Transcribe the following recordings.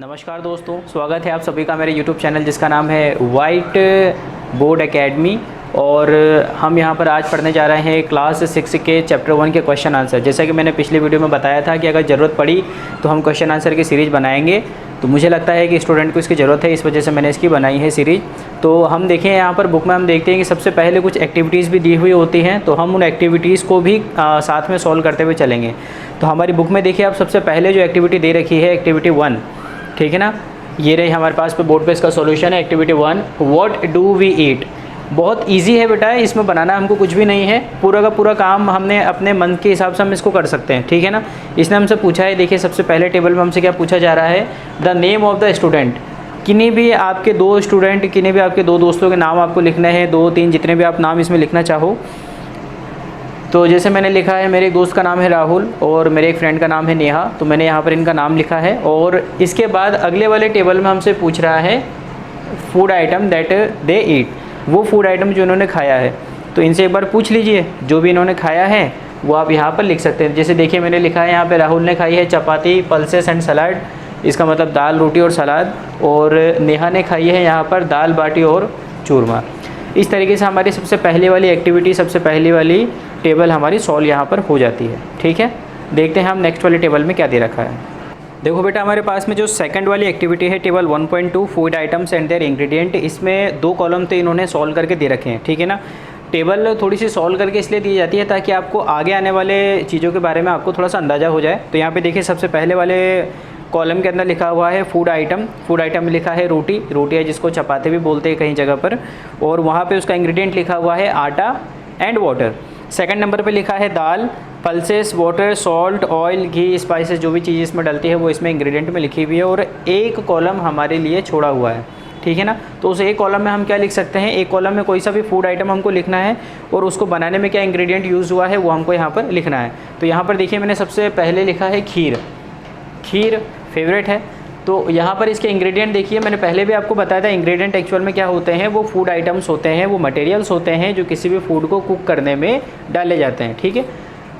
नमस्कार दोस्तों, स्वागत है आप सभी का मेरे YouTube चैनल जिसका नाम है वाइट बोर्ड एकेडमी। और हम यहाँ पर आज पढ़ने जा रहे हैं क्लास 6 के चैप्टर 1 के क्वेश्चन आंसर। जैसा कि मैंने पिछले वीडियो में बताया था कि अगर ज़रूरत पड़ी तो हम क्वेश्चन आंसर की सीरीज़ बनाएंगे। तो मुझे लगता है कि स्टूडेंट को इसकी ज़रूरत है, इस वजह से मैंने इसकी बनाई है सीरीज़। तो हम देखें यहाँ पर बुक में हम देखते हैं कि सबसे पहले कुछ एक्टिविटीज़ भी दी हुई होती हैं, तो हम उन एक्टिविटीज़ को भी साथ में सॉल्व करते हुए चलेंगे। तो हमारी बुक में देखिए आप सबसे पहले जो एक्टिविटी दे रखी है एक्टिविटी 1, ठीक है ना। ये रही हमारे पास पे बोर्ड पे इसका सॉल्यूशन है। Activity 1, what do we eat. बहुत इजी है बेटा, इसमें बनाना हमको कुछ भी नहीं है। पूरा का पूरा काम हमने अपने मन के हिसाब से हम इसको कर सकते हैं, ठीक है ना। इसने हमसे पूछा है, देखिए सबसे पहले टेबल में हमसे क्या पूछा जा रहा है, the name of the student. किन्हीं भी आपके दो स्टूडेंट, किन्हीं भी आपके दो दोस्तों के नाम आपको लिखने हैं, 2, 3 जितने भी आप नाम इसमें लिखना चाहो। तो जैसे मैंने लिखा है, मेरे एक दोस्त का नाम है राहुल और मेरे एक फ्रेंड का नाम है नेहा, तो मैंने यहाँ पर इनका नाम लिखा है। और इसके बाद अगले वाले टेबल में हमसे पूछ रहा है फूड आइटम दैट दे ईट, वो फूड आइटम जो इन्होंने खाया है। तो इनसे एक बार पूछ लीजिए, जो भी इन्होंने खाया है वो आप यहाँ पर लिख सकते हैं। जैसे देखिए मैंने लिखा है यहाँ पे, राहुल ने खाई है चपाती, पल्सेस एंड सलाद, इसका मतलब दाल, रोटी और सलाद। और नेहा ने खाई है यहाँ पर दाल बाटी और चूरमा। इस तरीके से हमारी सबसे पहले वाली एक्टिविटी, सबसे पहली वाली टेबल हमारी सॉल्व यहाँ पर हो जाती है, ठीक है। देखते हैं हम नेक्स्ट वाले टेबल में क्या दे रखा है। देखो बेटा, हमारे पास में जो सेकंड वाली एक्टिविटी है table 1.2 food items and their ingredient, इसमें 2 कॉलम तो इन्होंने सॉल्व करके दे रखे हैं, ठीक है ना। टेबल थोड़ी सी सॉल्व करके इसलिए दी जाती है ताकि आपको आगे आने वाले चीज़ों के बारे में आपको थोड़ा सा अंदाज़ा हो जाए। तो यहाँ पे देखिए सबसे पहले वाले कॉलम के अंदर लिखा हुआ है फूड आइटम। फूड आइटम में लिखा है रोटी, रोटी है जिसको चपाती भी बोलते हैं कहीं जगह पर। और वहाँ पे उसका इंग्रेडिएंट लिखा हुआ है आटा एंड वाटर। सेकंड नंबर पे लिखा है दाल, पल्सेस, वाटर, सॉल्ट, ऑयल, घी, स्पाइसेस, जो भी चीज़ इसमें डलती है वो इसमें इंग्रेडिएंट में लिखी हुई है। और एक कॉलम हमारे लिए छोड़ा हुआ है, ठीक है ना। तो उस एक कॉलम में हम क्या लिख सकते हैं, एक कॉलम में कोई सा भी फूड आइटम हमको लिखना है और उसको बनाने में क्या इंग्रेडिएंट यूज़ हुआ है वो हमको यहाँ पर लिखना है। तो यहाँ पर देखिए मैंने सबसे पहले लिखा है खीर। खीर फेवरेट है, तो यहाँ पर इसके इंग्रेडिएंट देखिए, मैंने पहले भी आपको बताया था इंग्रेडिएंट एक्चुअल में क्या होते हैं, वो फूड आइटम्स होते हैं, वो मटेरियल्स होते हैं जो किसी भी फूड को कुक करने में डाले जाते हैं, ठीक है।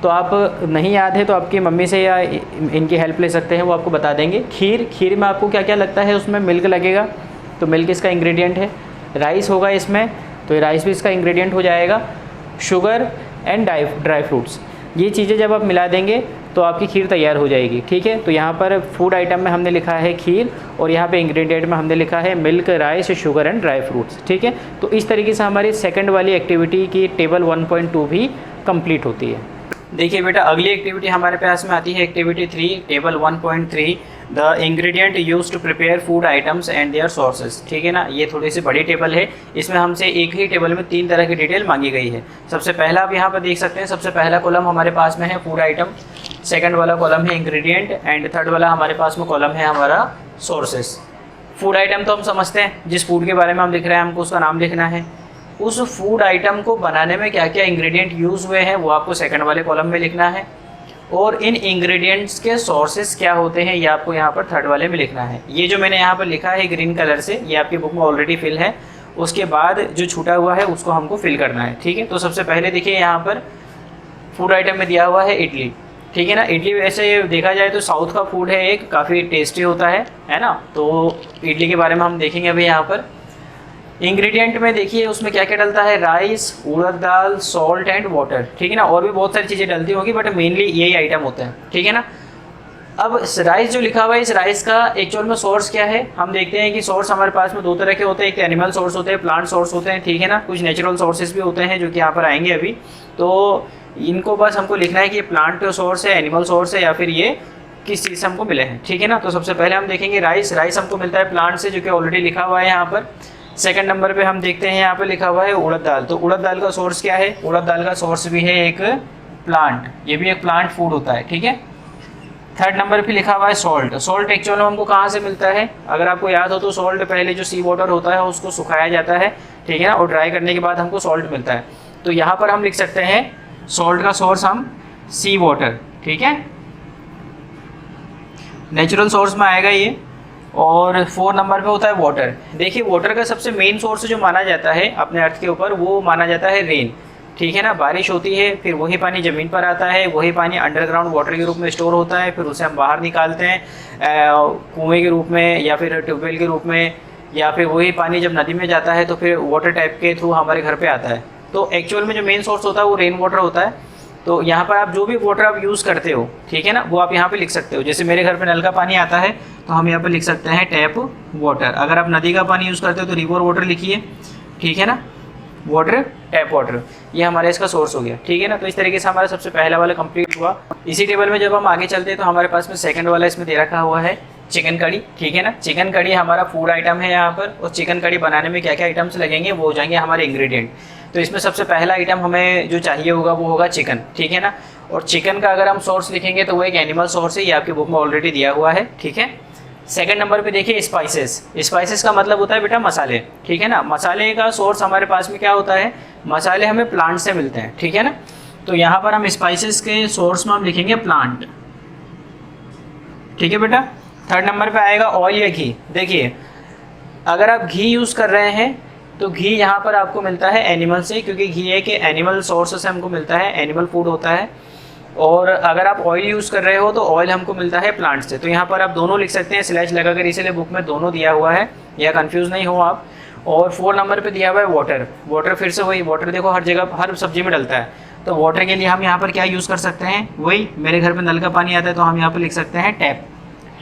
तो आप नहीं याद है तो आपकी मम्मी से या इनकी हेल्प ले सकते हैं, वो आपको बता देंगे। खीर, खीर में आपको क्या क्या लगता है, उसमें मिल्क लगेगा, तो मिल्क इसका इंग्रेडिएंट है। राइस होगा इसमें, तो राइस भी इसका इंग्रेडिएंट हो जाएगा। शुगर एंड ड्राई फ्रूट्स, ये चीज़ें जब आप मिला देंगे तो आपकी खीर तैयार हो जाएगी, ठीक है। तो यहाँ पर फूड आइटम में हमने लिखा है खीर और यहाँ पे इंग्रेडिएंट में हमने लिखा है milk, rice, sugar and dry fruits, ठीक है। तो इस तरीके से हमारी सेकंड वाली एक्टिविटी की टेबल 1.2 भी कंप्लीट होती है। देखिए बेटा, अगली एक्टिविटी हमारे पास में आती है activity 3 table 1.3, the ingredient use to prepare food items and their sources, ठीक है ना। ये थोड़ी सी बड़ी टेबल है, इसमें हमसे एक ही टेबल में 3 तरह की डिटेल मांगी गई है। सबसे पहला आप यहाँ पर देख सकते हैं, सबसे पहला कॉलम हमारे पास में है फूड आइटम, सेकंड वाला कॉलम है इंग्रेडिएंट एंड थर्ड वाला हमारे पास में कॉलम है हमारा सोर्सेज। फूड आइटम तो हम समझते हैं, जिस फूड के बारे में हम लिख रहे हैं हमको उसका नाम लिखना है। उस फूड आइटम को बनाने में क्या क्या इंग्रेडिएंट यूज़ हुए हैं वो आपको सेकंड वाले कॉलम में लिखना है। और इन इंग्रेडिएंट्स के सोर्सेज क्या होते हैं ये आपको यहाँ पर थर्ड वाले में लिखना है। ये जो मैंने यहाँ पर लिखा है ग्रीन कलर से, ये आपकी बुक में ऑलरेडी फिल है। उसके बाद जो छूटा हुआ है उसको हमको फिल करना है, ठीक है। तो सबसे पहले देखिए यहाँ पर फूड आइटम में दिया हुआ है इडली, ठीक है ना। इडली वैसे देखा जाए तो साउथ का फूड है, एक काफ़ी टेस्टी होता है ना। तो इडली के बारे में हम देखेंगे अभी। यहाँ पर इंग्रेडिएंट में देखिए उसमें क्या क्या डलता है, rice, urad dal, salt and water, ठीक है ना। और भी बहुत सारी चीज़ें डलती होंगी बट मेनली यही आइटम होता है, ठीक है ना। अब राइस जो लिखा हुआ है, इस राइस का एक्चुअल में सोर्स क्या है, हम देखते हैं कि सोर्स हमारे पास में 2 तरह के होते हैं, एक एनिमल सोर्स होते हैं, प्लांट सोर्स होते हैं, ठीक है ना। कुछ नेचुरल सोर्सेज भी होते हैं जो कि यहाँ पर आएंगे अभी। तो इनको बस हमको लिखना है कि ये प्लांट सोर्स है, एनिमल सोर्स है, या फिर ये किस चीज़ से हमको मिले हैं, ठीक है ना। तो सबसे पहले हम देखेंगे राइस। राइस हमको मिलता है प्लांट से, जो कि ऑलरेडी लिखा हुआ है यहाँ पर। सेकंड नंबर पे हम देखते हैं यहाँ पे लिखा हुआ है उड़द दाल। तो उड़द दाल का सोर्स क्या है, उड़द दाल का सोर्स भी है एक प्लांट, ये भी एक प्लांट फूड होता है, ठीक है। थर्ड नंबर पे लिखा हुआ है सॉल्ट। सॉल्ट एक्चुअल में हमको कहाँ से मिलता है, अगर आपको याद हो तो सॉल्ट पहले जो सी वाटर होता है उसको सुखाया जाता है, ठीक है ना, और ड्राई करने के बाद हमको सॉल्ट मिलता है। तो यहाँ पर हम लिख सकते हैं सॉल्ट का सोर्स हम सी वाटर, ठीक है, नेचुरल सोर्स में आएगा ये। और 4 नंबर पे होता है वाटर। देखिए वाटर का सबसे मेन सोर्स जो माना जाता है अपने अर्थ के ऊपर, वो माना जाता है रेन। ठीक है ना। बारिश होती है, फिर वही पानी ज़मीन पर आता है, वही पानी अंडरग्राउंड वाटर के रूप में स्टोर होता है, फिर उसे हम बाहर निकालते हैं कुएँ के रूप में या फिर ट्यूबवेल के रूप में, या फिर वही पानी जब नदी में जाता है तो फिर वाटर टैप के थ्रू हमारे घर पे आता है। तो एक्चुअल में जो मेन सोर्स होता है वो रेन वाटर होता है। तो यहाँ पर आप जो भी वाटर आप यूज़ करते हो, ठीक है ना, वो आप यहाँ पे लिख सकते हो। जैसे मेरे घर पे नल का पानी आता है तो हम यहाँ पे लिख सकते हैं टैप वाटर। अगर आप नदी का पानी यूज़ करते हो तो रिवर वाटर लिखिए, ठीक है ना, वाटर टैप वाटर, ये हमारा इसका सोर्स हो गया, ठीक है ना। तो इस तरीके से हमारा सबसे पहला वाला कंप्लीट हुआ। इसी टेबल में जब हम आगे चलते हैं तो हमारे पास में सेकंड वाला इसमें दे रखा हुआ है चिकन कड़ी, ठीक है ना। चिकन कड़ी हमारा फूड आइटम है यहाँ पर, और चिकन कड़ी बनाने में क्या क्या आइटम्स लगेंगे वो हो जाएंगे हमारे इंग्रेडिएंट। तो इसमें सबसे पहला आइटम हमें जो चाहिए होगा वो होगा चिकन, ठीक है ना। और चिकन का अगर हम सोर्स लिखेंगे तो वो एक एनिमल सोर्स है, ये आपकी बुक में ऑलरेडी दिया हुआ है, ठीक है। सेकंड नंबर पे देखिए स्पाइसेस। स्पाइसेस का मतलब होता है बेटा मसाले, ठीक है ना। मसाले का सोर्स हमारे पास में क्या होता है, मसाले हमें प्लांट से मिलते हैं, ठीक है ना। तो यहाँ पर हम स्पाइसेस के सोर्स में हम लिखेंगे प्लांट, ठीक है बेटा। थर्ड नंबर पे आएगा ऑयल या घी। देखिए अगर आप घी यूज़ कर रहे हैं तो घी यहाँ पर आपको मिलता है एनिमल से, क्योंकि घी है कि एनिमल सोर्स से हमको मिलता है, एनिमल फूड होता है। और अगर आप ऑयल यूज़ कर रहे हो तो ऑयल हमको मिलता है प्लांट से। तो यहाँ पर आप दोनों लिख सकते हैं स्लैश लगाकर, इसीलिए बुक में दोनों दिया हुआ है, या कंफ्यूज नहीं हो आप। और 4 नंबर पे दिया हुआ है वाटर। वाटर फिर से वही, वाटर देखो हर जगह हर सब्जी में डलता है। तो वाटर के लिए हम यहाँ पर क्या यूज़ कर सकते हैं, वही मेरे घर में नल का पानी आता है तो हम यहाँ पर लिख सकते हैं टैप,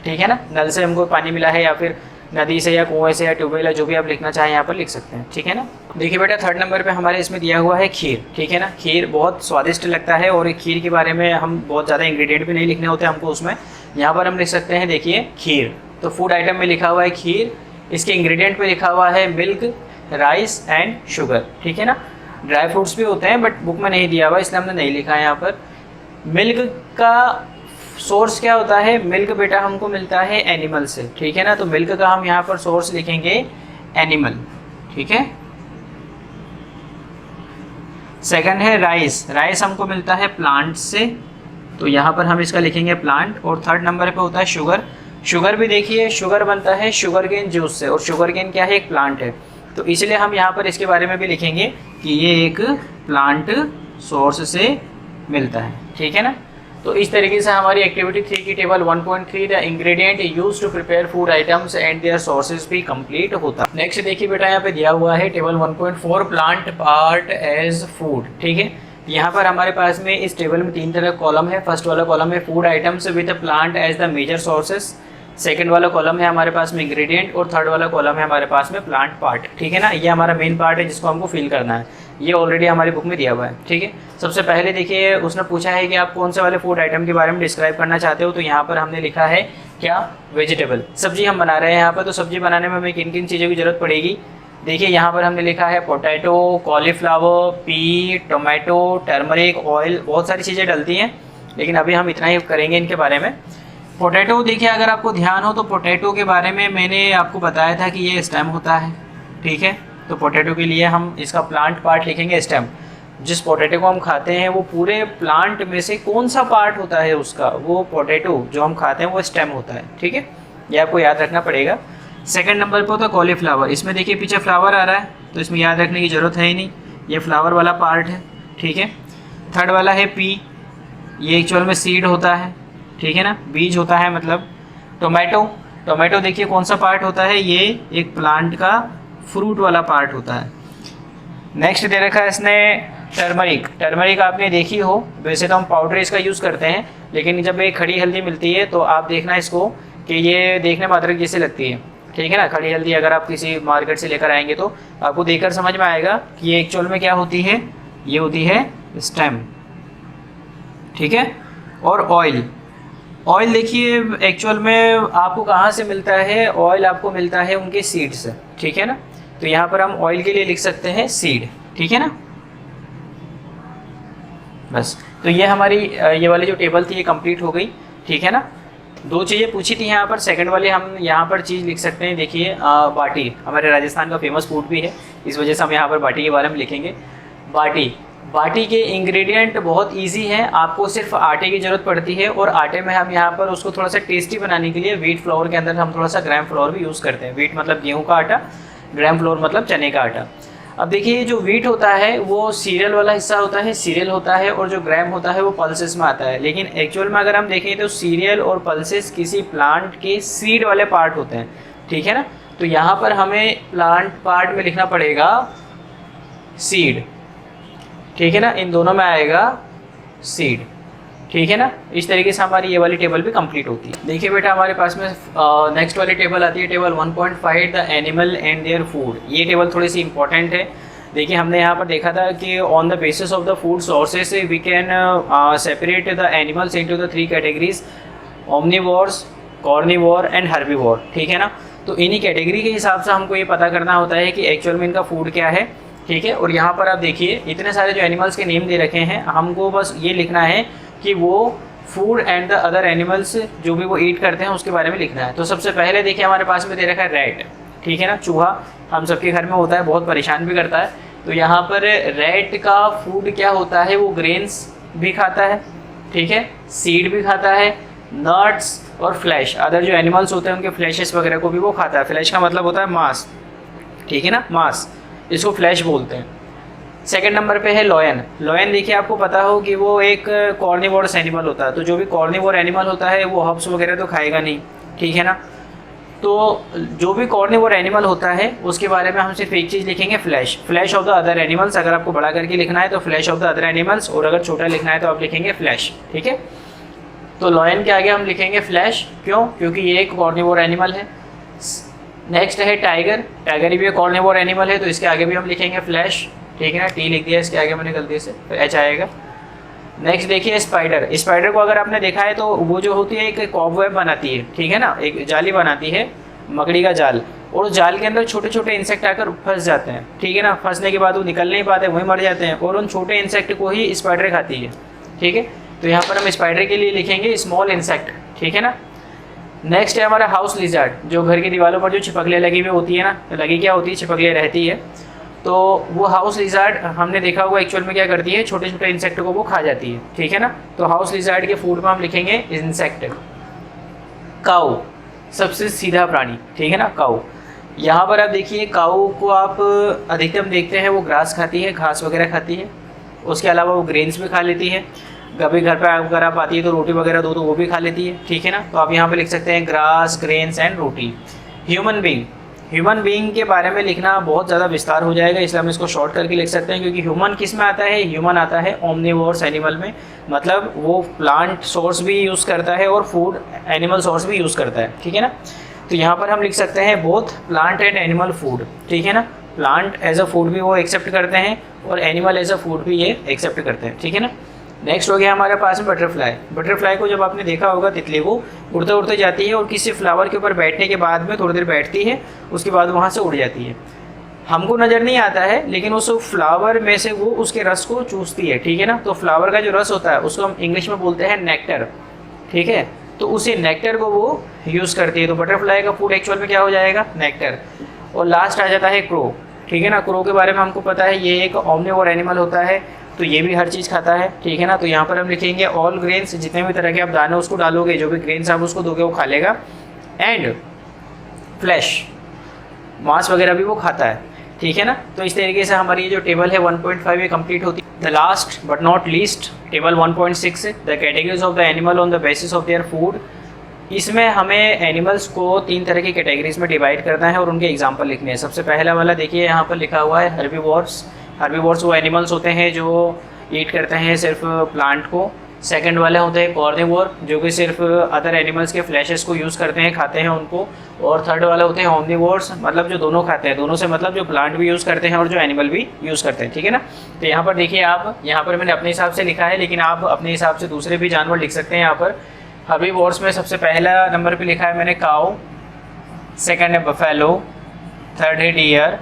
ठीक है ना। नल से हमको पानी मिला है, या फिर नदी से या कुएं से या ट्यूबवेल या जो भी आप लिखना चाहें यहाँ पर लिख सकते हैं, ठीक है ना। देखिए बेटा थर्ड नंबर पे हमारे इसमें दिया हुआ है खीर, ठीक है ना। खीर बहुत स्वादिष्ट लगता है, और खीर के बारे में हम बहुत ज़्यादा इंग्रेडिएंट भी नहीं लिखने होते हमको उसमें। यहाँ पर हम लिख सकते हैं, देखिए खीर, तो फूड आइटम में लिखा हुआ है खीर, इसके इंग्रेडिएंट पे लिखा हुआ है मिल्क, राइस एंड शुगर, ठीक है ना। ड्राई फ्रूट्स भी होते हैं बट बुक में नहीं दिया हुआ, इसलिए हमने नहीं लिखा है यहाँ पर। मिल्क का सोर्स क्या होता है, मिल्क बेटा हमको मिलता है एनिमल से, ठीक है ना। तो मिल्क का हम यहाँ पर सोर्स लिखेंगे एनिमल, ठीक है। सेकंड है राइस। राइस हमको मिलता है प्लांट से, तो यहाँ पर हम इसका लिखेंगे प्लांट। और थर्ड नंबर पे होता है शुगर। शुगर भी देखिए, शुगर बनता है शुगर केन जूस से, और शुगर केन क्या है, एक प्लांट है। तो इसलिए हम यहाँ पर इसके बारे में भी लिखेंगे कि ये एक प्लांट सोर्स से मिलता है, ठीक है ना। तो इस तरीके से हमारी एक्टिविटी 3 की table 1.3 the ingredient use to prepare food items and their sources भी कंप्लीट होता है। नेक्स्ट देखिए बेटा यहाँ पे दिया हुआ है table 1.4 plant part as food, ठीक है। यहाँ पर हमारे पास में इस टेबल में 3 तरह कॉलम है। फर्स्ट वाला कॉलम है food items with plant as the major sources, second वाला कॉलम है हमारे पास में इंग्रेडिएंट, और थर्ड वाला कॉलम है हमारे पास में प्लांट पार्ट, ठीक है ना। ये हमारा मेन पार्ट है जिसको हमको फिल करना है, ये ऑलरेडी हमारी बुक में दिया हुआ है, ठीक है। सबसे पहले देखिए उसने पूछा है कि आप कौन से वाले फूड आइटम के बारे में डिस्क्राइब करना चाहते हो, तो यहाँ पर हमने लिखा है क्या, वेजिटेबल, सब्जी हम बना रहे हैं यहाँ पर। तो सब्जी बनाने में हमें किन किन चीज़ों की ज़रूरत पड़ेगी, देखिए यहाँ पर हमने लिखा है potato, cauliflower, P, tomato, turmeric, oil, बहुत सारी चीज़ें डलती हैं, लेकिन अभी हम इतना ही करेंगे इनके बारे में। पोटैटो देखिए अगर आपको ध्यान हो तो पोटैटो के बारे में मैंने आपको बताया था कि ये स्टेम होता है, ठीक है। तो पोटैटो के लिए हम इसका प्लांट पार्ट लिखेंगे स्टेम। जिस पोटैटो को हम खाते हैं वो पूरे प्लांट में से कौन सा पार्ट होता है उसका, वो पोटैटो जो हम खाते हैं वो स्टेम होता है, ठीक है। ये आपको याद रखना पड़ेगा। सेकंड नंबर पर होता है कॉलीफ्लावर। इसमें देखिए पीछे फ्लावर आ रहा है तो इसमें याद रखने की ज़रूरत है ही नहीं, ये फ्लावर वाला पार्ट है, ठीक है। थर्ड वाला है पी, ये एक्चुअल में सीड होता है, ठीक है ना, बीज होता है मतलब। टोमेटो, टोमेटो देखिए कौन सा पार्ट होता है, ये एक प्लांट का फ्रूट वाला पार्ट होता है। नेक्स्ट दे रखा है इसने टर्मरिक। टर्मरिक आपने देखी हो, वैसे तो हम पाउडर इसका यूज़ करते हैं, लेकिन जब एक खड़ी हल्दी मिलती है तो आप देखना इसको कि ये देखने में अदरक जैसे लगती है, ठीक है ना। खड़ी हल्दी अगर आप किसी मार्केट से लेकर आएंगे तो आपको देखकर समझ में आएगा कि ये एक्चुअल में क्या होती है, ये होती है स्टेम, ठीक है। और ऑयल, ऑयल देखिए एक्चुअल में आपको कहाँ से मिलता है, ऑयल आपको मिलता है उनके सीड से, ठीक है ना। तो यहाँ पर हम ऑयल के लिए लिख सकते हैं सीड, ठीक है ना। बस, तो ये हमारी ये वाली जो टेबल थी ये कंप्लीट हो गई, ठीक है ना। 2 चीज़ें पूछी थी यहाँ पर, सेकंड वाले हम यहाँ पर चीज़ लिख सकते हैं, देखिए बाटी हमारे राजस्थान का फेमस फूड भी है, इस वजह से हम यहाँ पर बाटी के बारे में लिखेंगे। बाटी, बाटी के इंग्रेडिएंट बहुत इजी हैं, आपको सिर्फ आटे की ज़रूरत पड़ती है, और आटे में हम यहाँ पर उसको थोड़ा सा टेस्टी बनाने के लिए व्हीट फ्लोर के अंदर हम थोड़ा सा ग्राम फ्लोर भी यूज़ करते हैं। व्हीट मतलब गेहूँ का आटा, ग्राम फ्लोर मतलब चने का आटा। अब देखिए ये जो वीट होता है वो सीरियल वाला हिस्सा होता है, सीरियल होता है, और जो ग्रैम होता है वो पल्सेस में आता है। लेकिन एक्चुअल में अगर हम देखें तो सीरियल और पल्सेस किसी प्लांट के सीड वाले पार्ट होते हैं, ठीक है ना। तो यहाँ पर हमें प्लांट पार्ट में लिखना पड़ेगा सीड, ठीक है ना, इन दोनों में आएगा सीड, ठीक है ना। इस तरीके से हमारी ये वाली टेबल भी कंप्लीट होती है। देखिए बेटा हमारे पास में नेक्स्ट वाली टेबल आती है, table 1.5 the animal and their food. ये टेबल थोड़ी सी इंपॉर्टेंट है। देखिए हमने यहाँ पर देखा था कि on the basis of the food sources we can separate the animals into the 3 categories, omnivores, carnivore and herbivore, ठीक है ना। तो इन्हीं कैटेगरी के हिसाब से हमको ये पता करना होता है कि एक्चुअल में इनका फूड क्या है, ठीक है। और यहाँ पर आप देखिए इतने सारे जो एनिमल्स के नेम दे रखे हैं, हमको बस ये लिखना है कि वो food and the other animals जो भी वो ईट करते हैं उसके बारे में लिखना है। तो सबसे पहले देखिए हमारे पास में दे रखा है रैट, ठीक है ना, चूहा हम सबके घर में होता है, बहुत परेशान भी करता है। तो यहाँ पर रैट का फूड क्या होता है, वो ग्रेन्स भी खाता है, ठीक है, सीड भी खाता है, नट्स और फ्लैश, अदर जो एनिमल्स होते हैं उनके फ्लैशेस वगैरह को भी वो खाता है। फ्लैश का मतलब होता है मांस, ठीक है ना, मांस, इसको फ्लैश बोलते हैं। सेकंड नंबर पे है लॉयन। लॉयन देखिए आपको पता हो कि वो एक कॉर्निवोरस एनिमल होता है। तो जो भी कॉर्निवोर एनिमल होता है वो हर्ब्स वगैरह तो खाएगा नहीं, ठीक है ना। तो जो भी कॉर्निवोर एनिमल होता है उसके बारे में हम सिर्फ एक चीज़ लिखेंगे, flash, flash of the other animals. अगर आपको बड़ा करके लिखना है तो flash of the other animals, और अगर छोटा लिखना है तो आप लिखेंगे फ्लैश, ठीक है। तो लॉयन के आगे हम लिखेंगे फ्लैश, क्यों, क्योंकि ये एक कॉर्निवोर एनिमल है। नेक्स्ट है टाइगर। टाइगर भी एक कॉर्निवोर एनिमल है, तो इसके आगे भी हम लिखेंगे फ्लैश, ठीक है ना। टी लिख दिया इसके आगे मैंने गलती से, फिर एच आएगा। नेक्स्ट देखिए स्पाइडर। स्पाइडर को अगर आपने देखा है तो वो जो होती है एक कॉबवेब बनाती है, ठीक है ना, एक जाली बनाती है, मकड़ी का जाल, और उस जाल के अंदर छोटे छोटे इंसेक्ट आकर फंस जाते हैं, ठीक है ना। फंसने के बाद वो निकल नहीं पाते, वहीं मर जाते हैं, और उन छोटे इंसेक्ट को ही स्पाइडर खाती है, ठीक है। तो यहाँ पर हम स्पाइडर के लिए लिखेंगे स्मॉल इंसेक्ट, ठीक है ना। नेक्स्ट है हमारा हाउस लिजर्ड, जो घर की दीवारों पर जो छिपकलियाँ लगी हुई होती है ना, लगी क्या होती है, छिपकलियाँ रहती है। तो वो हाउस लिजर्ड हमने देखा हुआ एक्चुअल में क्या करती है, छोटे छोटे इंसेक्ट को वो खा जाती है, ठीक है ना। तो हाउस लिजर्ड के फूड में हम लिखेंगे इंसेक्ट। काऊ, सबसे सीधा प्राणी, ठीक है ना, काऊ। यहाँ पर आप देखिए काऊ को आप अधिकतम देखते हैं वो ग्रास खाती है, घास वगैरह खाती है, उसके अलावा वो ग्रेन्स भी खा लेती है। कभी घर पर अगर आप आती है तो रोटी वगैरह दो तो वो भी खा लेती है, ठीक है ना। तो आप यहाँ पे लिख सकते हैं grass, grains and roti. Human being, human being के बारे में लिखना बहुत ज़्यादा विस्तार हो जाएगा, इसलिए हम इसको शॉर्ट करके लिख सकते हैं, क्योंकि ह्यूमन किस में आता है, ह्यूमन आता है ओमनीवोर्स एनिमल में, मतलब वो प्लांट सोर्स भी यूज़ करता है और फूड एनिमल सोर्स भी यूज़ करता है, ठीक है ना। तो यहाँ पर हम लिख सकते हैं both plant and animal food, ठीक है ना। प्लांट एज अ फूड भी वो एक्सेप्ट करते हैं और एनिमल एज अ फूड भी ये एक्सेप्ट करते हैं, ठीक है ना। नेक्स्ट हो गया हमारे पास में बटरफ्लाई। बटरफ्लाई को जब आपने देखा होगा, तितली को उड़ते उड़ते जाती है और किसी फ्लावर के ऊपर बैठने के बाद में थोड़ी देर बैठती है, उसके बाद वहाँ से उड़ जाती है। हमको नज़र नहीं आता है, लेकिन उस फ्लावर में से वो उसके रस को चूसती है, ठीक है ना। तो फ्लावर का जो रस होता है उसको हम इंग्लिश में बोलते हैं नेक्टर, ठीक है। तो उसी नेक्टर को वो यूज़ करती है। तो बटरफ्लाई का फूड एक्चुअल में क्या हो जाएगा, नेक्टर। और लास्ट आ जाता है क्रो, ठीक है ना। क्रो के बारे में हमको पता है ये एक ओमनिवोर एनिमल होता है, तो ये भी हर चीज़ खाता है, ठीक है ना। तो यहाँ पर हम लिखेंगे ऑल ग्रेन्स, जितने भी तरह के आप दाने उसको डालोगे, जो भी ग्रेन्स आप उसको दोगे वो खा लेगा। एंड फ्लैश, मांस वगैरह भी वो खाता है, ठीक है ना। तो इस तरीके से हमारी ये जो टेबल है 1.5 ये कंप्लीट होती है। The last but not least table 1.6, the categories of the animal on the basis of their food. इसमें हमें एनिमल्स को 3 तरह की कैटेगरीज में डिवाइड करना है और उनके एग्जाम्पल लिखने हैं। सबसे पहला वाला देखिए यहाँ पर लिखा हुआ है हर्बीवोर्स। हर्बीवोर्स वो एनिमल्स होते हैं जो ईट करते हैं सिर्फ प्लांट को। सेकंड वाले होते हैं कॉर्निवोर, जो कि सिर्फ अदर एनिमल्स के फ्लैशेस को यूज़ करते हैं, खाते हैं उनको। और थर्ड वाले होते हैं ओमनीवोर्स, मतलब जो दोनों खाते हैं, दोनों से मतलब जो प्लांट भी यूज़ करते हैं और जो एनिमल भी यूज़ करते हैं, ठीक है ना। तो यहाँ पर देखिए आप, यहाँ पर मैंने अपने हिसाब से लिखा है, लेकिन आप अपने हिसाब से दूसरे भी जानवर लिख सकते हैं। यहाँ पर हर्बीवोर्स में सबसे पहला नंबर पर लिखा है मैंने काऊ, सेकेंड है बफेलो, थर्ड है डियर,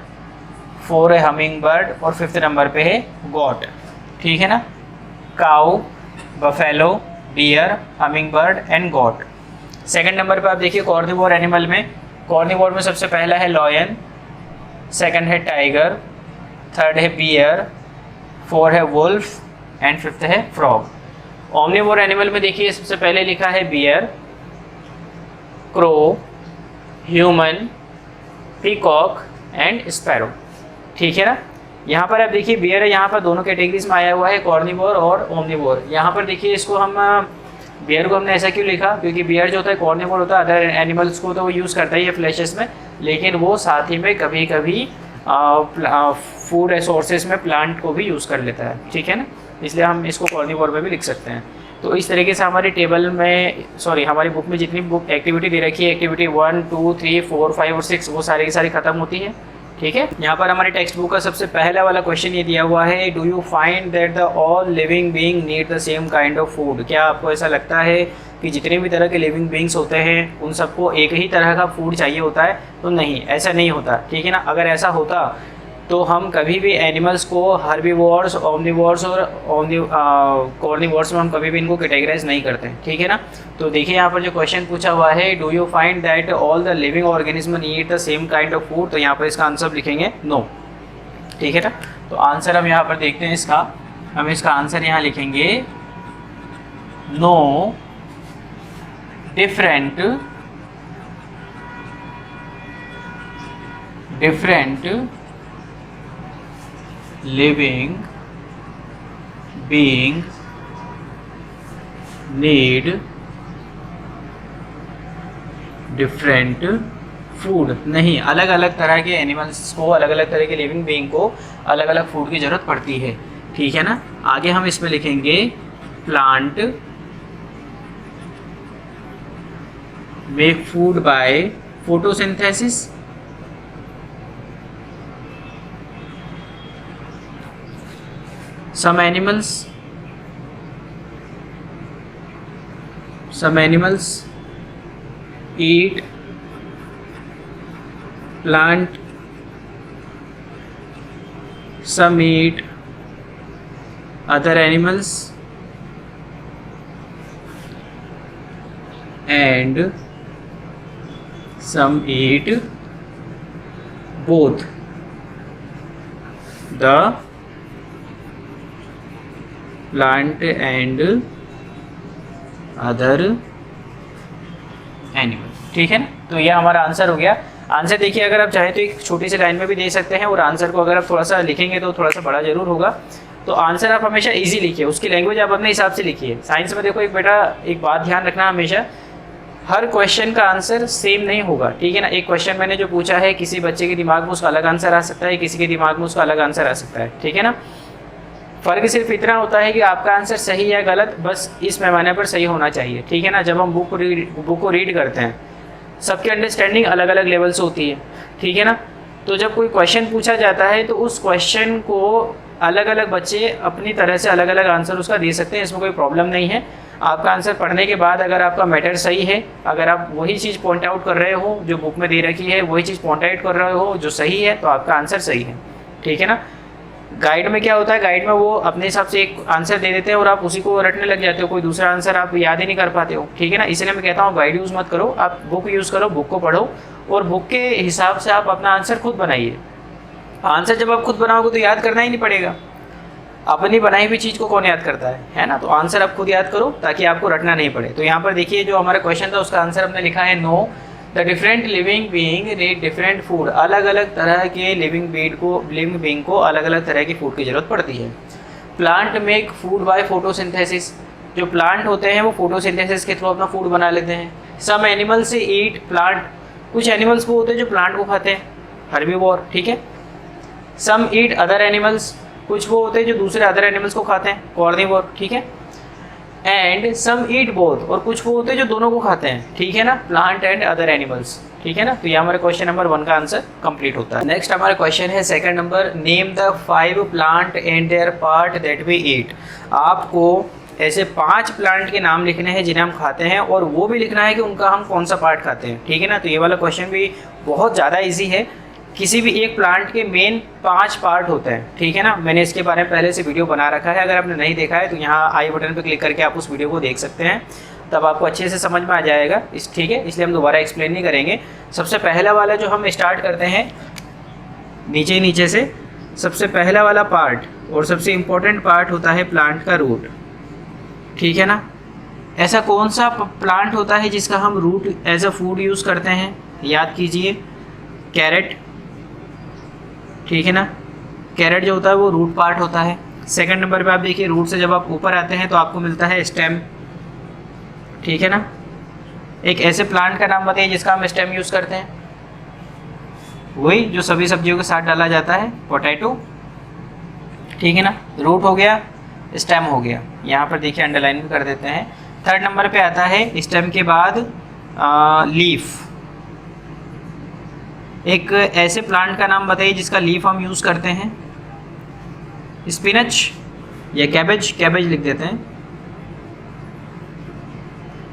4 है हमिंग बर्ड और 5th नंबर पे है गॉट, ठीक है ना। Cow, buffalo, deer, humming bird and goat. Second number पे आप देखिए कॉर्निवोर एनिमल में, कॉर्निवोर में सबसे पहला है लॉयन, सेकंड है टाइगर, थर्ड है बियर, 4 है वुल्फ एंड 5th है फ्रॉग। ओमनीवोर एनिमल में देखिए सबसे पहले लिखा है bear, crow, human, peacock and sparrow, ठीक है ना। यहाँ पर आप देखिए बियर है, यहाँ पर दोनों कैटेगरीज में आया हुआ है, कॉर्निवोर और ओमनिवोर। यहाँ पर देखिए इसको हम बियर को हमने ऐसा क्यों लिखा, क्योंकि बियर जो होता है कॉर्निवोर होता है, अदर एनिमल्स को तो वो यूज़ करता ही है फ्लैशेस में, लेकिन वो साथ ही में कभी कभी फूड रिसोर्सेज में प्लांट को भी यूज़ कर लेता है, ठीक है ना, इसलिए हम इसको कॉर्निवोर में भी लिख सकते हैं। तो इस तरीके से हमारी टेबल में हमारी बुक में जितनी बुक एक्टिविटी दे रखी है, एक्टिविटी 1, 2, 3, 4, 5 और 6, वो सारी की सारी खत्म होती है, ठीक है। यहाँ पर हमारी टेक्स्ट बुक का सबसे पहला वाला क्वेश्चन ये दिया हुआ है, do you find that the all living being need the same kind of food. क्या आपको ऐसा लगता है कि जितने भी तरह के लिविंग बीइंग्स होते हैं उन सबको एक ही तरह का फूड चाहिए होता है? तो नहीं, ऐसा नहीं होता, ठीक है ना। अगर ऐसा होता तो हम कभी भी एनिमल्स को हर्बीवोर्स, ओमनिवोर्स और कॉर्निवोर्स में हम कभी भी इनको कैटेगराइज नहीं करते, ठीक है ना। तो देखिए यहाँ पर जो क्वेश्चन पूछा हुआ है, do you find that all the living organism need the same kind of food, तो यहाँ पर इसका आंसर लिखेंगे नो, ठीक है ना। तो आंसर हम यहाँ पर देखते हैं इसका, हम इसका आंसर यहाँ लिखेंगे no different living being need different food. नहीं, अलग अलग तरह के एनिमल्स को, अलग अलग तरह के लिविंग बीइंग को अलग अलग फूड की ज़रूरत पड़ती है, ठीक है ना। आगे हम इसमें लिखेंगे plant make food by photosynthesis, some animals eat plant, some eat other animals, and some eat both the plant and other animal, ठीक है ना। तो यह हमारा आंसर हो गया। आंसर देखिए, अगर आप चाहें तो एक छोटी सी लाइन में भी दे सकते हैं, और आंसर को अगर आप थोड़ा सा लिखेंगे तो थोड़ा सा बड़ा जरूर होगा। तो आंसर आप हमेशा इजी लिखिए, उसकी लैंग्वेज आप अपने हिसाब से लिखिए। साइंस में देखो एक बेटा, एक बात ध्यान रखना, हमेशा हर क्वेश्चन का आंसर सेम नहीं होगा, ठीक है ना। एक क्वेश्चन मैंने जो पूछा है, किसी बच्चे के दिमाग में उसका अलग आंसर आ सकता है, किसी के दिमाग में उसका अलग आंसर आ सकता है, ठीक है ना। फ़र्क सिर्फ इतना होता है कि आपका आंसर सही या गलत बस इस पैमाने पर सही होना चाहिए, ठीक है ना। जब हम बुक को रीड करते हैं, सबकी अंडरस्टैंडिंग अलग अलग लेवल से होती है, ठीक है ना। तो जब कोई क्वेश्चन पूछा जाता है तो उस क्वेश्चन को अलग अलग बच्चे अपनी तरह से अलग अलग आंसर उसका दे सकते हैं, इसमें कोई प्रॉब्लम नहीं है। आपका आंसर पढ़ने के बाद अगर आपका मैटर सही है, अगर आप वही चीज़ पॉइंट आउट कर रहे हो जो बुक में दे रखी है, वही चीज़ पॉइंट आउट कर रहे हो जो सही है, तो आपका आंसर सही है, ठीक है ना। गाइड में क्या होता है, गाइड में वो अपने हिसाब से एक आंसर दे देते हैं और आप उसी को रटने लग जाते हो, कोई दूसरा आंसर आप याद ही नहीं कर पाते हो, ठीक है ना। इसलिए मैं कहता हूँ गाइड यूज़ मत करो, आप बुक यूज़ करो, बुक को पढ़ो और बुक के हिसाब से आप अपना आंसर खुद बनाइए। आंसर जब आप खुद बनाओगे तो याद करना ही नहीं पड़ेगा, अपनी बनाई हुई चीज़ को कौन याद करता है ना। तो आंसर आप खुद याद करो ताकि आपको रटना नहीं पड़े। तो यहाँ पर देखिए जो हमारा क्वेश्चन था उसका आंसर हमने लिखा है no, the different living being need different food. अलग अलग तरह के लिविंग बीइंग को अलग अलग तरह की फूड की ज़रूरत पड़ती है। Plant make food by photosynthesis, जो प्लांट होते हैं वो फोटोसिंथेसिस के थ्रू अपना फूड बना लेते हैं। सम एनिमल्स से ईट प्लांट, कुछ एनिमल्स वो होते हैं जो प्लांट को खाते हैं, हर्बीवोर, ठीक है। सम ईट अदर एनिमल्स, कुछ वो होते हैं जो दूसरे अदर एनिमल्स को खाते हैं, कॉर्निवोर, ठीक है। एंड सम ईट बोथ, और कुछ वो होते हैं जो दोनों को खाते हैं, ठीक है ना, प्लांट एंड अदर एनिमल्स, ठीक है ना। तो ये हमारे क्वेश्चन नंबर 1 का आंसर कंप्लीट होता है। नेक्स्ट हमारा क्वेश्चन है second number, name the 5 plant and their part that we eat. आपको ऐसे 5 प्लांट के नाम लिखने हैं जिन्हें हम खाते हैं, और वो भी लिखना है कि उनका हम कौन सा पार्ट खाते हैं, ठीक है ना। तो ये वाला क्वेश्चन भी बहुत ज़्यादा ईजी है। किसी भी एक प्लांट के मेन 5 पार्ट होते हैं, ठीक है ना। मैंने इसके बारे में पहले से वीडियो बना रखा है, अगर आपने नहीं देखा है तो यहाँ आई बटन पर क्लिक करके आप उस वीडियो को देख सकते हैं, तब आपको अच्छे से समझ में आ जाएगा ठीक है। इसलिए हम दोबारा एक्सप्लेन नहीं करेंगे। सबसे पहला वाला जो हम स्टार्ट करते हैं नीचे से, सबसे पहला वाला पार्ट और सबसे इम्पोर्टेंट पार्ट होता है प्लांट का रूट, ठीक है ना। ऐसा कौन सा प्लांट होता है जिसका हम root as a food use करते हैं? याद कीजिए, कैरेट, ठीक है ना। कैरेट जो होता है वो रूट पार्ट होता है। सेकंड नंबर पे आप देखिए रूट से जब आप ऊपर आते हैं तो आपको मिलता है स्टेम, ठीक है ना। एक ऐसे प्लांट का नाम बताइए जिसका हम स्टेम यूज़ करते हैं, वही जो सभी सब्जियों के साथ डाला जाता है, पोटैटो, ठीक है ना। रूट हो गया, स्टेम हो गया, यहाँ पर देखिए अंडरलाइन भी कर देते हैं। थर्ड नंबर पे आता है स्टेम के बाद लीफ। एक ऐसे प्लांट का नाम बताइए जिसका लीफ हम यूज़ करते हैं, स्पिनच या कैबेज, कैबेज लिख देते हैं,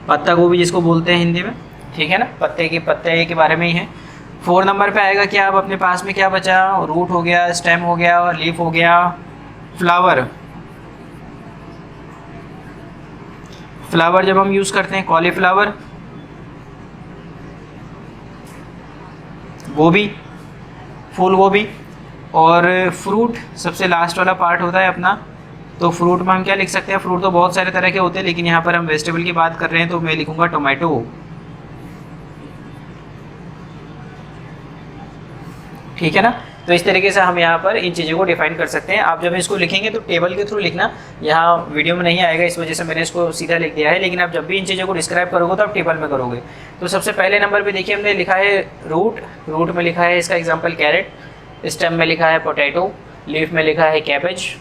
पत्ता गोभी जिसको बोलते हैं हिंदी में, ठीक है ना, पत्ते के बारे में ही है। 4 नंबर पे आएगा क्या, अब अपने पास में क्या बचा, रूट हो गया, स्टेम हो गया और लीफ हो गया। फ्लावर, फ्लावर जब हम यूज़ करते हैं कॉलीफ्लावर, गोभी, फूल गोभी। और फ्रूट सबसे लास्ट वाला पार्ट होता है अपना, तो फ्रूट में हम क्या लिख सकते हैं, फ्रूट तो बहुत सारे तरह के होते हैं लेकिन यहाँ पर हम वेजिटेबल की बात कर रहे हैं तो मैं लिखूँगा टोमेटो, ठीक है ना। तो इस तरीके से हम यहाँ पर इन चीज़ों को डिफाइन कर सकते हैं। आप जब इसको लिखेंगे तो टेबल के थ्रू लिखना, यहाँ वीडियो में नहीं आएगा इस वजह से मैंने इसको सीधा लिख दिया है, लेकिन आप जब भी इन चीज़ों को डिस्क्राइब करोगे तो आप टेबल में करोगे। तो सबसे पहले नंबर पे देखिए हमने लिखा है रूट, रूट में लिखा है इसका एग्जाम्पल कैरेट, स्टेम में लिखा है पोटैटो, लीफ में लिखा है कैबेज,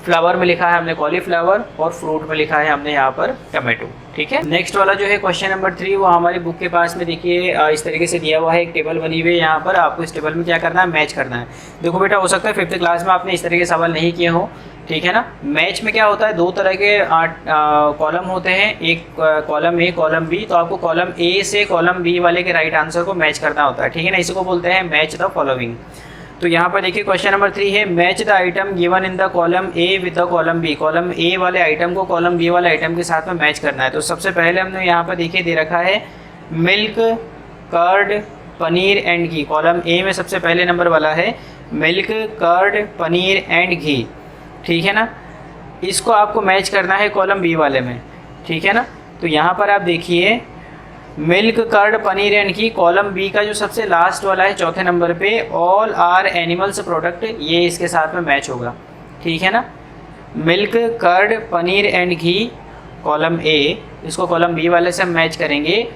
फ्लावर में लिखा है हमने कॉलीफ्लावर और फ्रूट में लिखा है हमने यहाँ पर टमाटो, ठीक है। नेक्स्ट वाला जो है क्वेश्चन नंबर 3, वो हमारी बुक के पास में देखिए इस तरीके से दिया हुआ है, एक टेबल बनी हुई है यहाँ पर, आपको इस टेबल में क्या करना है, मैच करना है। देखो बेटा, हो सकता है 5th क्लास में आपने इस तरीके के सवाल नहीं किए हो, ठीक है ना। मैच में क्या होता है, 2 तरह के कॉलम होते हैं, एक कॉलम ए कॉलम बी, तो आपको कॉलम ए से कॉलम बी वाले के राइट आंसर को मैच करना होता है, ठीक है ना। इसी को बोलते हैं मैच द फॉलोइंग। तो यहाँ पर देखिए क्वेश्चन नंबर 3 है, match the item given in the column A with the column B. Column A वाले आइटम को कॉलम बी वाले आइटम के साथ में मैच करना है। तो सबसे पहले हमने यहाँ पर देखिए दे रखा है milk, curd, paneer and ghee. Column A में सबसे पहले नंबर वाला है milk, curd, paneer and ghee, ठीक है ना। इसको आपको मैच करना है कॉलम बी वाले में, ठीक है ना। तो यहाँ पर आप देखिए milk, curd, paneer and ghee, column B का जो सबसे लास्ट वाला है 4थे नंबर पे, ऑल आर एनिमल्स प्रोडक्ट, ये इसके साथ में मैच होगा, ठीक है ना। Milk, curd, paneer and ghee column A, इसको कॉलम बी वाले से हम मैच करेंगे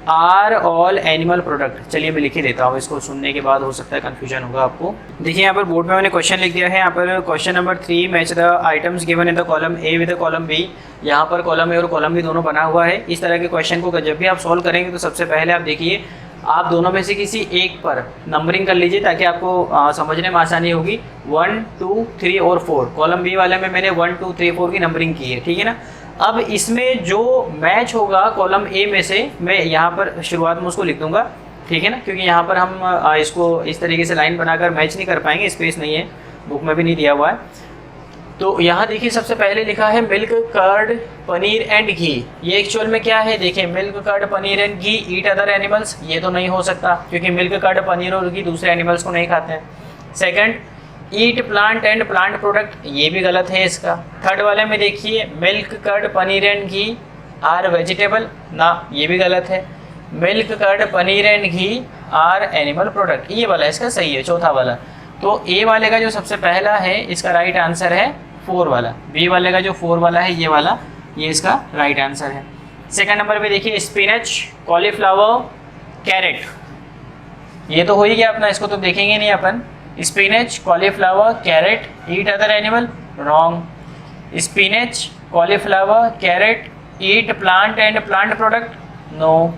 आर ऑल एनिमल प्रोडक्ट। चलिए मैं लिख ही देता हूँ, इसको सुनने के बाद हो सकता है कन्फ्यूजन होगा आपको। देखिए यहाँ पर बोर्ड में मैंने क्वेश्चन लिख दिया है, यहाँ पर question number 3, match the items given in the column A with the column B. यहाँ पर कॉलम ए और कॉलम बी दोनों बना हुआ है। इस तरह के क्वेश्चन को जब भी आप सॉल्व करेंगे तो सबसे पहले आप देखिए आप दोनों में से किसी एक पर नंबरिंग कर लीजिए ताकि आपको समझने में आसानी होगी। 1, 2, 3 और 4, कॉलम बी वाले में मैंने 1, 2, 3, 4 की नंबरिंग की है, ठीक है ना। अब इसमें जो मैच होगा कॉलम ए में से, मैं यहाँ पर शुरुआत में उसको लिख दूंगा, ठीक है ना, क्योंकि यहाँ पर हम इसको इस तरीके से लाइन बनाकर मैच नहीं कर पाएंगे, स्पेस नहीं है, बुक में भी नहीं दिया हुआ है। तो यहाँ देखिए सबसे पहले लिखा है milk, curd, paneer and ghee. ये एक्चुअल में क्या है, देखिए milk, curd, paneer and ghee eat other animals, ये तो नहीं हो सकता क्योंकि मिल्क, कर्ड, पनीर और घी दूसरे एनिमल्स को नहीं खाते हैं। Second, eat plant and plant product, ये भी गलत है इसका। थर्ड वाले में देखिए milk, curd, paneer and ghee are vegetable, ना ये भी गलत है। Milk, curd, paneer and ghee are animal product, ये वाला इसका सही है, चौथा वाला। तो ए वाले का जो सबसे पहला है इसका राइट आंसर है 4 वाला, बी वाले का जो 4 वाला है ये वाला, ये इसका राइट आंसर है। सेकंड नंबर पे देखिए स्पिनच, कॉलीफ्लावर, कैरेट, ये तो हो ही गया अपना, इसको तो देखेंगे नहीं अपन। Spinach, cauliflower, carrot eat other animal, wrong. Spinach, cauliflower, carrot eat plant and plant product, no.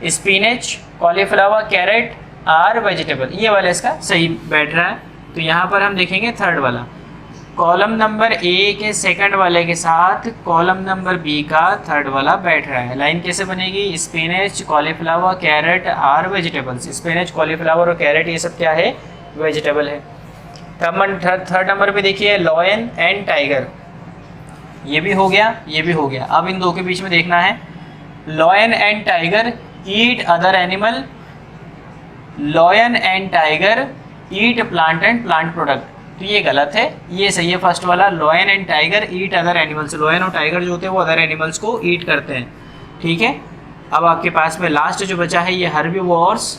Spinach, cauliflower, carrot are vegetable, ये वाला इसका सही बैठ रहा है। तो यहाँ पर हम देखेंगे थर्ड वाला, कॉलम नंबर ए के सेकंड वाले के साथ कॉलम नंबर बी का थर्ड वाला बैठ रहा है। लाइन कैसे बनेगी, spinach, cauliflower, carrot are vegetables. Spinach, cauliflower और कैरेट ये सब क्या है, वेजिटेबल है। थर्ड नंबर पे देखिए लॉयन एंड टाइगर, ये भी हो गया, ये भी हो गया। अब इन दो के बीच में देखना है, lion and tiger eat other animal, lion and tiger eat plant and plant product, तो ये गलत है, ये सही है फर्स्ट वाला, lion and tiger eat other animals. Lion और टाइगर जो होते हैं वो अदर एनिमल्स को ईट करते हैं, ठीक है। अब आपके पास में लास्ट जो बचा है ये herbivores,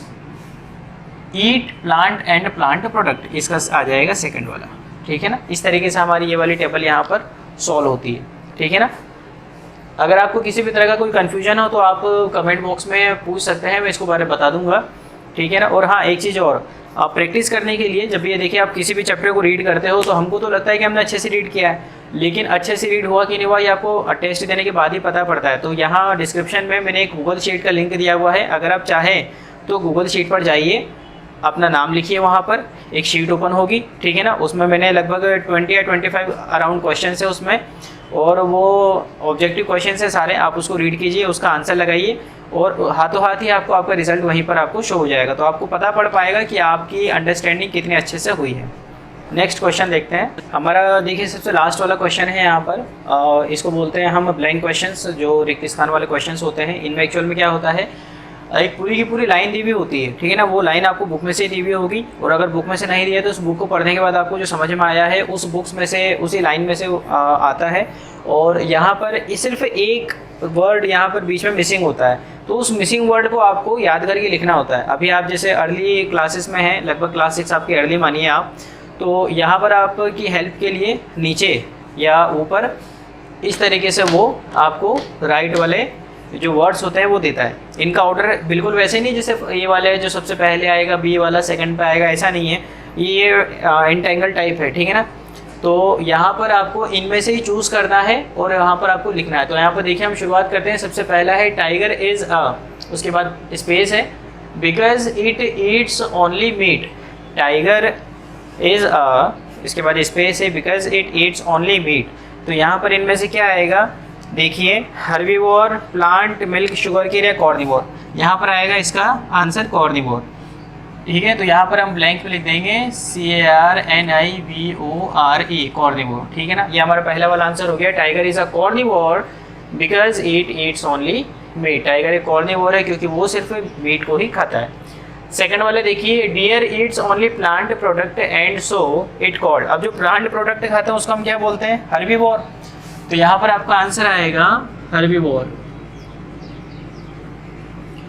eat plant and plant product, इसका आ जाएगा सेकंड वाला। ठीक है ना, इस तरीके से हमारी ये वाली टेबल यहाँ पर सॉल्व होती है। ठीक है ना, अगर आपको किसी भी तरह का कोई कन्फ्यूजन हो तो आप कमेंट बॉक्स में पूछ सकते हैं, मैं इसको बारे में बता दूंगा। ठीक है ना, और हाँ एक चीज़ और, आप प्रैक्टिस करने के लिए जब ये देखिए आप किसी भी चैप्टर को रीड करते हो तो हमको तो लगता है कि हमने अच्छे से रीड किया है, लेकिन अच्छे से रीड हुआ कि नहीं हुआ ये आपको टेस्ट देने के बाद ही पता पड़ता है। तो यहाँ डिस्क्रिप्शन में मैंने एक गूगल शीट का लिंक दिया हुआ है, अगर आप चाहें तो गूगल शीट पर जाइए, अपना नाम लिखिए, वहाँ पर एक शीट ओपन होगी। ठीक है ना, उसमें मैंने लगभग 20 या 25 अराउंड क्वेश्चन है उसमें, और वो ऑब्जेक्टिव क्वेश्चन है सारे, आप उसको रीड कीजिए, उसका आंसर लगाइए, और हाथों हाथ ही आपको आपका रिजल्ट वहीं पर आपको शो हो जाएगा। तो आपको पता पड़ पाएगा कि आपकी अंडरस्टैंडिंग कितनी अच्छे से हुई है। नेक्स्ट क्वेश्चन देखते हैं। हमारा देखिए सबसे लास्ट वाला क्वेश्चन है यहाँ पर, इसको बोलते हैं हम ब्लैंक क्वेश्चंस, जो रिक्त स्थान वाले क्वेश्चंस होते हैं। इनमें एक्चुअल में क्या होता है, एक पूरी की पूरी लाइन दी हुई होती है। ठीक है ना, वो लाइन आपको बुक में से दी हुई होगी, और अगर बुक में से नहीं दी है तो उस बुक को पढ़ने के बाद आपको जो समझ में आया है उस बुक्स में से उसी लाइन में से आता है, और यहाँ पर सिर्फ एक वर्ड यहाँ पर बीच में मिसिंग होता है, तो उस मिसिंग वर्ड को आपको याद करके लिखना होता है। अभी आप जैसे अर्ली क्लासेस में हैं, लगभग क्लास 6 आपकी अर्ली मानिए आप, तो यहाँ पर आपकी हेल्प के लिए नीचे या ऊपर इस तरीके से वो आपको राइट वाले जो वर्ड्स होते हैं वो देता है। इनका ऑर्डर बिल्कुल वैसे नहीं जैसे ये वाले जो सबसे पहले आएगा, बी वाला सेकंड पे आएगा, ऐसा नहीं है, ये इंटेंगल टाइप है। ठीक है ना, तो यहाँ पर आपको इनमें से ही चूज़ करना है और यहाँ पर आपको लिखना है। तो यहाँ पर देखिए हम शुरुआत करते हैं, सबसे पहला है टाइगर इज़ अ, उसके बाद स्पेस है because it eats only meat, tiger is a, इसके बाद स्पेस है because it eats only meat. तो यहाँ पर इनमें से क्या आएगा, देखिए herbivore, plant, milk, sugar cane या कॉर्निवोर, यहाँ पर आएगा इसका आंसर कॉर्निवोर। ठीक है, तो यहाँ पर हम ब्लैंक पे लिख देंगे CARNIVORE, कॉर्निवोर। ठीक है ना, ये हमारा पहला वाला आंसर हो गया, tiger is a carnivore because it eats only meat. Tiger एक कॉर्निवोर है क्योंकि वो सिर्फ मीट को ही खाता है। सेकंड वाले देखिए, deer eats only plant product and so it called. अब जो प्लांट प्रोडक्ट खाता है उसको हम क्या बोलते हैं, हर्बीवोर। तो यहाँ पर आपका आंसर आएगा हर्बीवोर।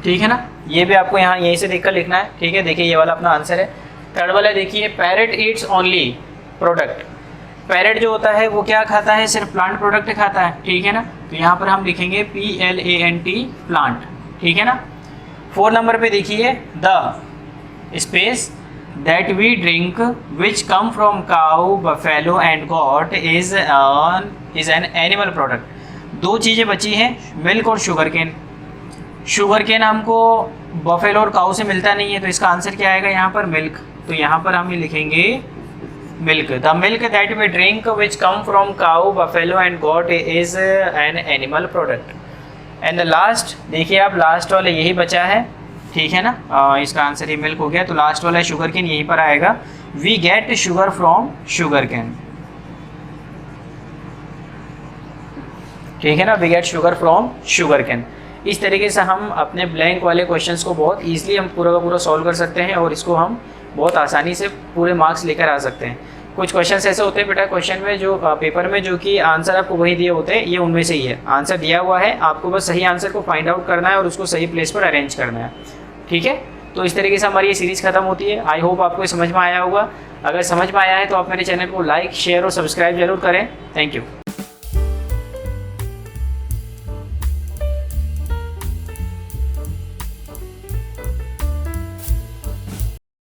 ठीक है ना, ये भी आपको यहाँ यहीं से देखकर लिखना है। ठीक है, देखिए ये वाला अपना आंसर है। थर्ड वाला देखिए, parrot Yeats only product. Parrot जो होता है वो क्या खाता है, सिर्फ प्लांट प्रोडक्ट खाता है। ठीक है ना, तो यहाँ पर हम लिखेंगे PLANT, प्लांट। ठीक है ना। 4 नंबर पे देखिए, the space that we drink which come from cow, buffalo and goat is an animal product। 2 चीज़ें बची हैं, मिल्क और शुगर केन। शुगर केन हमको बफेलो और काऊ से मिलता नहीं है, तो इसका आंसर क्या आएगा यहाँ पर, मिल्क। तो यहाँ पर हम लिखेंगे milk. The milk that we drink which come from cow, buffalo and goat is an animal product. And the last देखिए आप, लास्ट वाला यही बचा है। ठीक है ना, इसका आंसर ही मिल्क हो गया। तो लास्ट वाला शुगर केन यहीं पर आएगा, we get sugar from sugar cane. ठीक है ना, we get sugar from sugar cane. इस तरीके से हम अपने ब्लैंक वाले क्वेश्चंस को बहुत ईजिली हम पूरा का पूरा सॉल्व कर सकते हैं, और इसको हम बहुत आसानी से पूरे मार्क्स लेकर आ सकते हैं। कुछ क्वेश्चंस ऐसे होते हैं बेटा क्वेश्चन में, जो पेपर में जो कि आंसर आपको वही दिए होते हैं, ये उनमें से ही है। आंसर दिया हुआ है, आपको बस सही आंसर को फाइंड आउट करना है और उसको सही प्लेस पर अरेंज करना है। ठीक है, तो इस तरीके से हमारी ये सीरीज़ खत्म होती है। आई होप आपको समझ में आया होगा। अगर समझ में आया है तो आप मेरे चैनल को लाइक, शेयर और सब्सक्राइब जरूर करें। Thank you.